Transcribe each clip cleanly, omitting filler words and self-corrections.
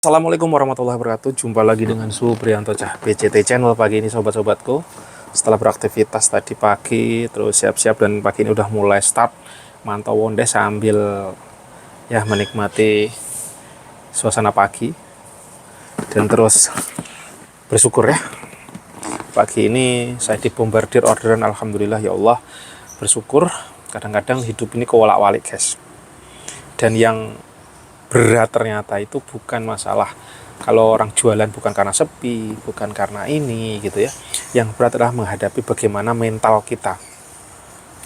Assalamualaikum warahmatullahi wabarakatuh. Jumpa lagi dengan Supriyanto Cah PCT Channel pagi ini sobat-sobatku. Setelah beraktivitas tadi pagi, terus siap-siap dan pagi ini udah mulai start mantau wondes sambil ya menikmati suasana pagi dan terus bersyukur ya. Pagi ini saya dibombardir orderan, alhamdulillah ya Allah. Bersyukur. Kadang-kadang hidup ini kewalak-walik guys. Dan yang berat ternyata itu bukan masalah kalau orang jualan bukan karena sepi, bukan karena ini gitu ya. Yang berat adalah menghadapi bagaimana mental kita.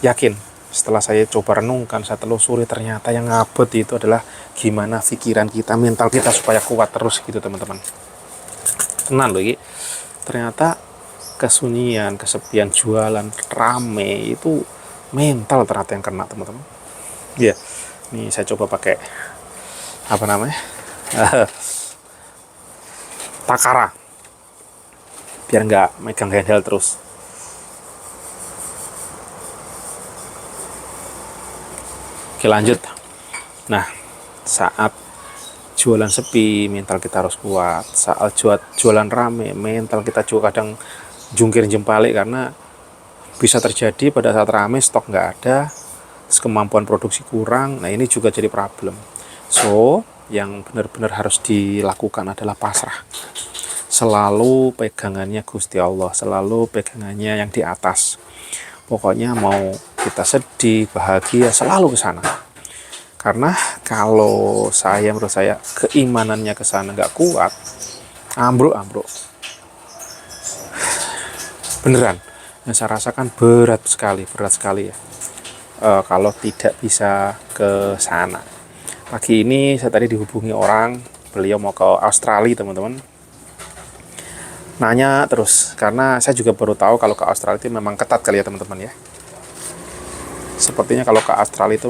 Yakin setelah saya coba renungkan, saya telusuri, ternyata yang ngabet itu adalah gimana pikiran kita, mental kita supaya kuat terus gitu teman-teman. Tenan loh ini. Ternyata kesunyian, kesepian jualan rame itu mental ternyata yang kena teman-teman. Ya, nih saya coba pakai apa namanya Takara biar nggak megang handheld terus. Oke lanjut. Nah, saat jualan sepi mental kita harus kuat, saat jualan rame mental kita juga kadang jungkir jempalik karena bisa terjadi pada saat rame stok nggak ada, kemampuan produksi kurang. Nah ini juga jadi problem. So, yang benar-benar harus dilakukan adalah pasrah. Selalu pegangannya Gusti Allah, selalu pegangannya yang di atas. Pokoknya mau kita sedih, bahagia, selalu ke sana. Karena kalau menurut saya keimanannya ke sana nggak kuat, ambruk. Beneran, yang saya rasakan berat sekali ya. Kalau tidak bisa ke sana. Pagi ini saya tadi dihubungi orang, beliau mau ke Australia teman-teman. Nanya terus, karena saya juga baru tahu kalau ke Australia itu memang ketat kali ya teman-teman ya. Sepertinya kalau ke Australia itu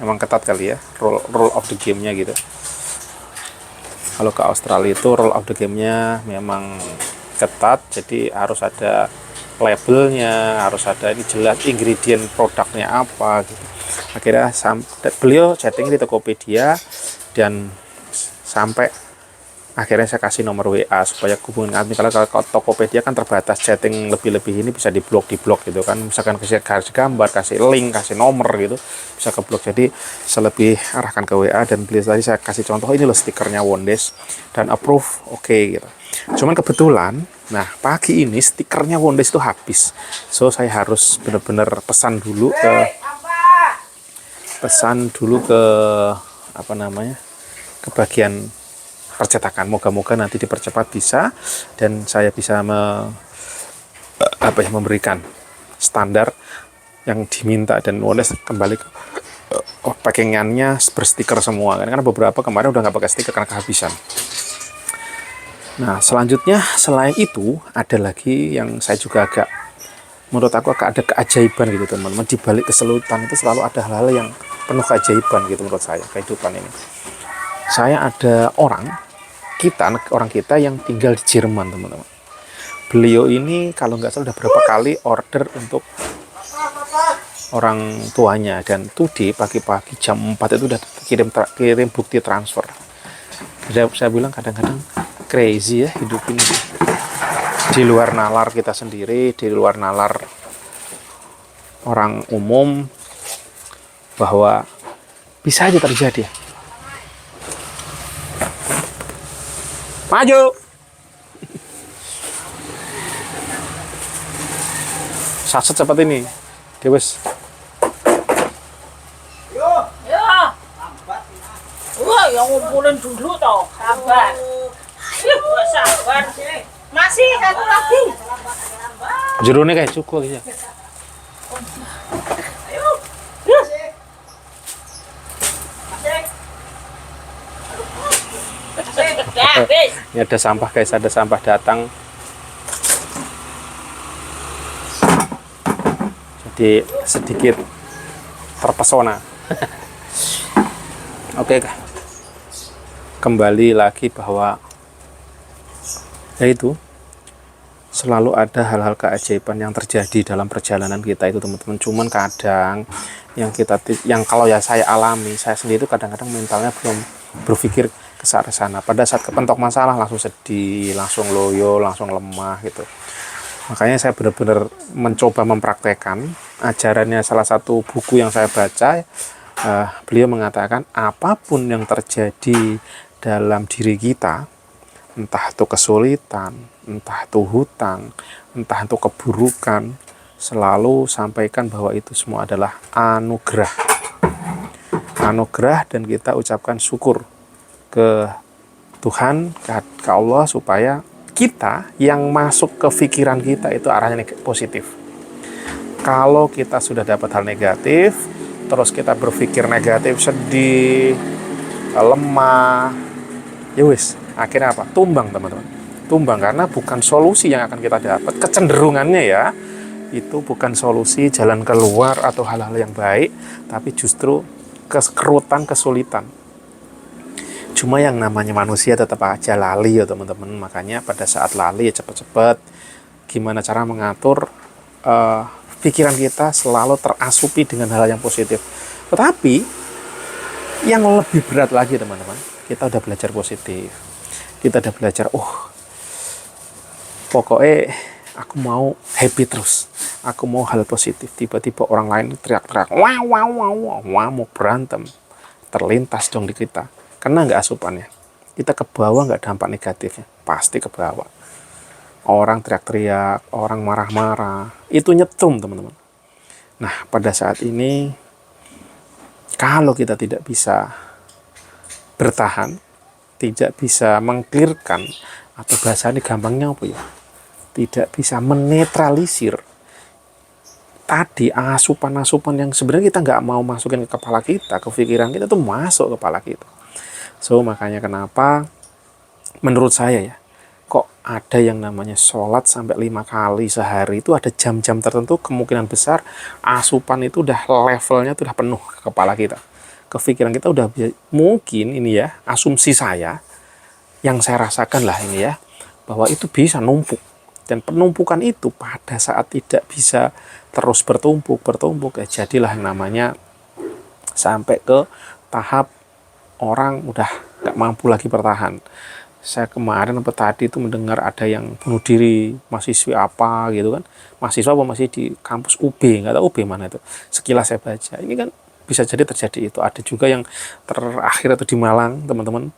memang ketat kali ya, rule of the game-nya gitu. Kalau ke Australia itu rule of the game-nya memang ketat, jadi harus ada labelnya, harus ada ini jelas ingredient produknya apa gitu. Akhirnya beliau chatting di Tokopedia dan sampai akhirnya saya kasih nomor WA supaya hubungin admin. Kalau Tokopedia kan terbatas, chatting lebih-lebih ini bisa diblok gitu kan, misalkan kasih gambar, kasih link, kasih nomor gitu bisa keblok. Jadi selebih arahkan ke WA dan beliau tadi saya kasih contoh ini loh stikernya Wondes dan approve oke gitu. Cuman kebetulan nah pagi ini stikernya Wondes itu habis, so saya harus benar-benar pesan dulu ke apa namanya, ke bagian percetakan. Moga-moga nanti dipercepat bisa dan saya bisa memberikan standar yang diminta dan Wondes kembali ke packingannya berstiker semua kan, karena beberapa kemarin udah nggak pakai stiker karena kehabisan. Nah selanjutnya selain itu ada lagi yang saya juga menurut aku ada keajaiban gitu teman-teman. Di balik kesulitan itu selalu ada hal-hal yang penuh keajaiban gitu menurut saya kehidupan ini. Saya ada orang kita yang tinggal di Jerman teman-teman. Beliau ini kalau nggak salah udah berapa kali order untuk orang tuanya, dan today pagi-pagi jam 4 itu udah kirim bukti transfer. Saya bilang kadang-kadang crazy ya hidup ini, di luar nalar kita sendiri, di luar nalar orang umum, bahwa bisa aja terjadi. Maju. Saset seperti ini. Dewes. Wah, yang ngumpulin dulu toh, sabar. Sabar. Masih satu lagi. Jerone kayak cukup aja. Ini ada sampah guys, ada sampah datang. Jadi sedikit terpesona. Oke, kembali lagi bahwa yaitu selalu ada hal-hal keajaiban yang terjadi dalam perjalanan kita itu teman-teman. Cuman kadang yang kalau ya saya alami, saya sendiri itu kadang-kadang mentalnya belum berpikir ke sana. Pada saat kepentok masalah langsung sedih, langsung loyo, langsung lemah gitu. Makanya saya benar-benar mencoba mempraktekkan ajarannya salah satu buku yang saya baca. Beliau mengatakan apapun yang terjadi dalam diri kita, entah itu kesulitan, entah itu hutang, entah itu keburukan, selalu sampaikan bahwa itu semua adalah anugerah. Anugerah, dan kita ucapkan syukur ke Tuhan, ke Allah, supaya kita yang masuk ke pikiran kita itu arahnya positif. Kalau kita sudah dapat hal negatif, terus kita berpikir negatif, sedih, lemah, ya wis, akhirnya apa? Tumbang, teman-teman. Tumbang, karena bukan solusi yang akan kita dapat. Kecenderungannya ya, itu bukan solusi, jalan keluar atau hal-hal yang baik, tapi justru kekerutan, kesulitan. Cuma yang namanya manusia tetap aja lali ya teman-teman. Makanya pada saat lali ya cepat-cepat gimana cara mengatur pikiran kita selalu terasupi dengan hal yang positif. Tetapi yang lebih berat lagi teman-teman, kita udah belajar positif, kita udah belajar pokoknya aku mau happy terus, aku mau hal positif. Tiba-tiba orang lain teriak-teriak wah mau berantem, terlintas dong di kita. Kena nggak asupannya, kita ke bawah nggak dampak negatifnya, pasti ke bawah. Orang teriak-teriak, orang marah-marah, itu nyetrum teman-teman. Nah pada saat ini, kalau kita tidak bisa bertahan, tidak bisa mengklirkan, atau bahasanya gampangnya apa ya, tidak bisa menetralisir tadi asupan-asupan yang sebenarnya kita nggak mau masukin ke kepala kita, ke pikiran kita tuh masuk ke kepala kita. So makanya kenapa menurut saya ya, kok ada yang namanya sholat sampai 5 kali sehari, itu ada jam-jam tertentu, kemungkinan besar asupan itu udah levelnya tuh udah penuh ke kepala kita, ke pikiran kita udah. Mungkin ini ya asumsi saya, yang saya rasakan lah ini ya, bahwa itu bisa numpuk, dan penumpukan itu pada saat tidak bisa terus bertumpuk ya jadilah yang namanya sampai ke tahap orang udah gak mampu lagi bertahan. Saya kemarin apa tadi itu mendengar ada yang bunuh diri, mahasiswa apa gitu kan, mahasiswa apa masih di kampus UB, nggak tahu UB mana itu, sekilas saya baca. Ini kan bisa jadi terjadi itu. Ada juga yang terakhir itu di Malang teman-teman,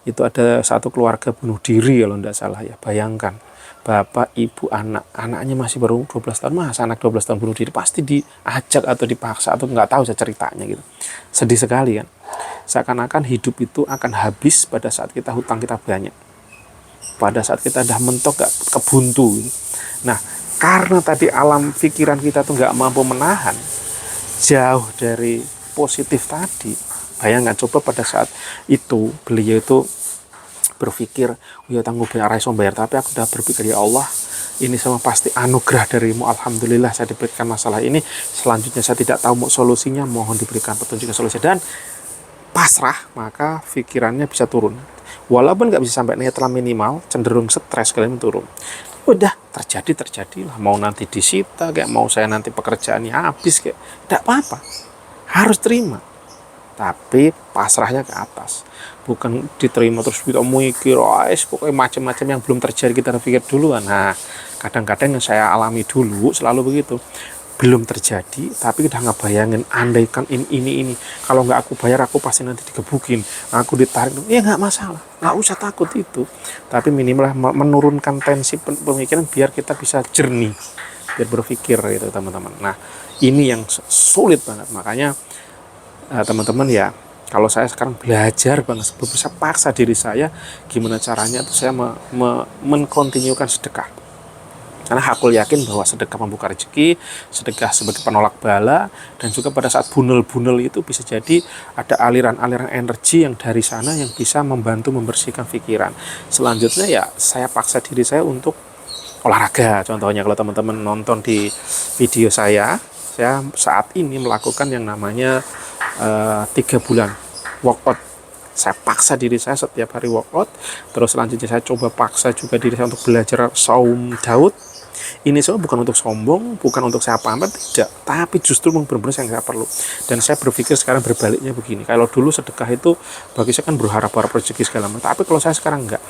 itu ada satu keluarga bunuh diri kalau tidak salah ya. Bayangkan bapak, ibu, anaknya masih baru 12 tahun, masa anak 12 tahun bunuh diri, pasti diajak atau dipaksa atau nggak tahu saya ceritanya gitu. Sedih sekali kan. Seakan-akan hidup itu akan habis pada saat kita hutang kita banyak, pada saat kita udah mentok gak kebuntu gitu. Nah karena tadi alam pikiran kita tuh gak mampu menahan, jauh dari positif tadi. Bayangkan coba pada saat itu beliau itu berpikir, ya tanggung bayar bayar, tapi aku udah berpikir, ya Allah ini semua pasti anugerah darimu, alhamdulillah saya diberikan masalah ini, selanjutnya saya tidak tahu mau solusinya, mohon diberikan petunjuk ke solusi, dan pasrah, maka pikirannya bisa turun. Walaupun nggak bisa sampai netral, minimal cenderung stres kalian turun. Udah terjadilah, mau nanti disita, kayak mau saya nanti pekerjaannya habis, kayak tidak apa-apa, harus terima. Tapi pasrahnya ke atas, bukan diterima terus kita mikir, pokoknya macam-macam yang belum terjadi kita pikir duluan. Nah kadang-kadang yang saya alami dulu selalu begitu. Belum terjadi tapi udah ngebayangin, andaikan ini kalau nggak aku bayar aku pasti nanti digebukin, aku ditarik. Ya nggak masalah, nggak usah takut itu, tapi minimal menurunkan tensi pemikiran biar kita bisa jernih, biar berpikir gitu teman-teman. Nah ini yang sulit banget. Makanya teman-teman ya, kalau saya sekarang belajar banget, bisa paksa diri saya gimana caranya tuh saya mengkontinukan sedekah. Karena aku yakin bahwa sedekah membuka rezeki, sedekah sebagai penolak bala, dan juga pada saat bunel-bunel itu bisa jadi ada aliran-aliran energi yang dari sana yang bisa membantu membersihkan pikiran. Selanjutnya ya saya paksa diri saya untuk olahraga. Contohnya kalau teman-teman nonton di video saya saat ini melakukan yang namanya 3 bulan workout. Saya paksa diri saya setiap hari workout. Terus selanjutnya saya coba paksa juga diri saya untuk belajar saum Daud. Ini semua bukan untuk sombong, bukan untuk saya pamer, tidak. Tapi justru memang benar-benar yang saya perlu. Dan saya berpikir sekarang berbaliknya begini. Kalau dulu sedekah itu bagi saya kan berharap-harap rezeki segala macam. Tapi kalau saya sekarang enggak.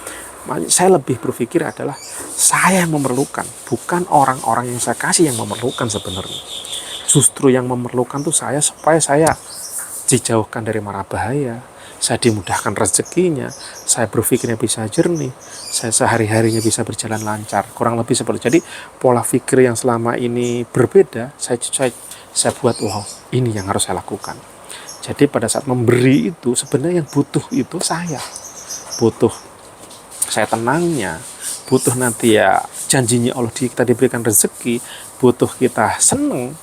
Saya lebih berpikir adalah saya yang memerlukan, bukan orang-orang yang saya kasih yang memerlukan sebenarnya. Justru yang memerlukan tuh saya, supaya saya dijauhkan dari mara bahaya, saya dimudahkan rezekinya, saya berpikirnya bisa jernih, saya sehari-harinya bisa berjalan lancar, kurang lebih seperti itu. Jadi pola pikir yang selama ini berbeda, saya buat, wow, ini yang harus saya lakukan. Jadi pada saat memberi itu sebenarnya yang butuh itu saya, butuh saya tenangnya, butuh nanti ya janjinya Allah kita diberikan rezeki, butuh kita seneng.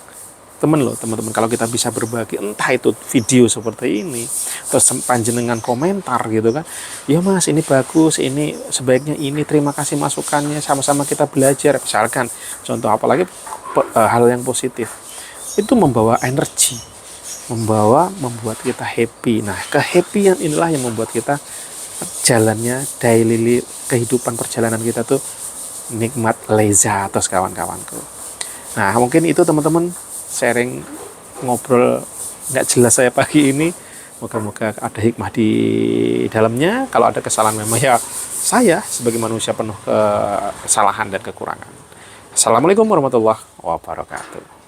Teman-teman, kalau kita bisa berbagi, entah itu video seperti ini, terus panjenengan komentar gitu kan, ya mas ini bagus, ini sebaiknya ini, terima kasih masukannya, sama-sama kita belajar, misalkan contoh, apalagi hal yang positif, itu membawa energi, membuat kita happy. Nah, kehappyan inilah yang membuat kita jalannya daily kehidupan perjalanan kita tuh nikmat, lezat, atau kawan-kawanku. Nah, mungkin itu teman-teman sharing ngobrol nggak jelas saya pagi ini. Moga-moga ada hikmah di dalamnya. Kalau ada kesalahan memang ya saya sebagai manusia penuh kesalahan dan kekurangan. Assalamualaikum warahmatullahi wabarakatuh.